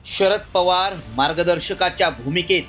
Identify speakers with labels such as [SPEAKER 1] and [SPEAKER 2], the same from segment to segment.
[SPEAKER 1] शरद पवार मार्गदर्शकाच्या भूमिकेत।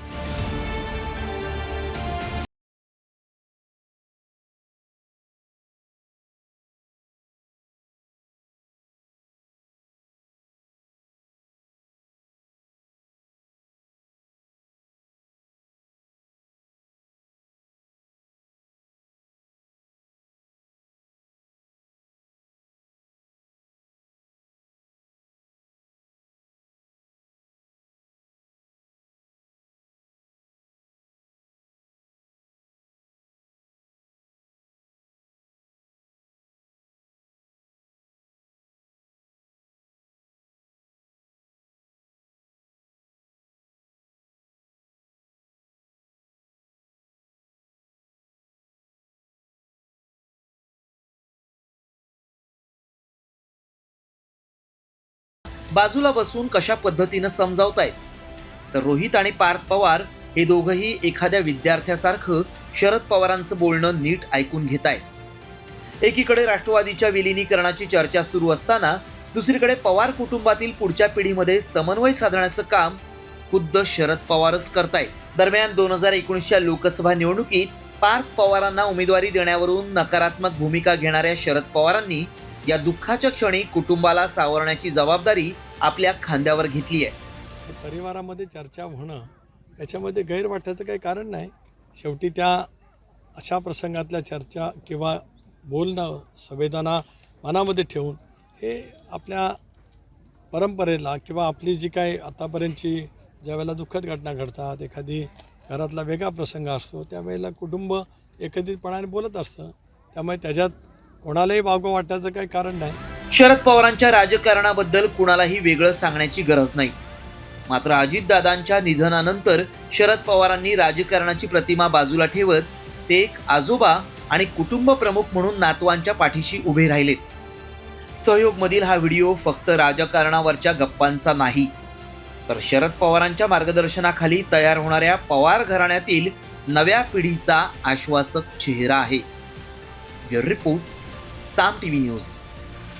[SPEAKER 1] बाजूला बसून कशा पद्धतीने समजावतायत, तर रोहित आणि पार्थ पवार हे दोघंही एखाद्या विद्यार्थ्यासारखं शरद पवारांचं बोलणं नीट ऐकून घेतायत। एकीकडे राष्ट्रवादीच्या विलीनीकरणाची चर्चा सुरू असताना दुसरीकडे पवार कुटुंबातील पुढच्या पिढीमध्ये समन्वय साधण्याचं काम खुद्द शरद पवारच करतायत। दरम्यान 2019च्या लोकसभा निवडणुकीत पार्थ पवारांना उमेदवारी देण्यावरून नकारात्मक भूमिका घेणाऱ्या शरद पवारांनी या दुःखाच्या क्षणी कुटुंबाला सावरण्याची जबाबदारी आपल्या खांद्यावर घेतली आहे।
[SPEAKER 2] परिवारामध्ये चर्चा होणं याच्यामध्ये गैर वाटण्याचं काही कारण नाही। शेवटी त्या अशा प्रसंगातल्या चर्चा किंवा बोलणं संवेदना मनामध्ये ठेवून हे आपल्या परंपरेला किंवा आपली जी काही आतापर्यंतची ज्यावेळेला दुःखद घटना घडतात, एखादी घरातला वेगळा प्रसंग असतो, त्यावेळेला कुटुंब एकत्रितपणाने बोलत असतं। त्यामुळे त्याच्यात कोणालाही वावगं वाटण्याचं काही कारण नाही।
[SPEAKER 1] शरद पवारांच्या राजकारणाबद्दल कुणालाही वेगळं सांगण्याची गरज नाही। मात्र अजितदादांच्या निधनानंतर शरद पवारांनी राजकारणाची प्रतिमा बाजूला ठेवत ते एक आजोबा आणि कुटुंब प्रमुख म्हणून नातवांच्या पाठीशी उभे राहिलेत। सहयोगमधील हा व्हिडिओ फक्त राजकारणावरच्या गप्पांचा नाही, तर शरद पवारांच्या मार्गदर्शनाखाली तयार होणाऱ्या पवार घराण्यातील नव्या पिढीचा आश्वासक चेहरा आहे। ब्युरो रिपोर्ट, साम टीव्ही न्यूज।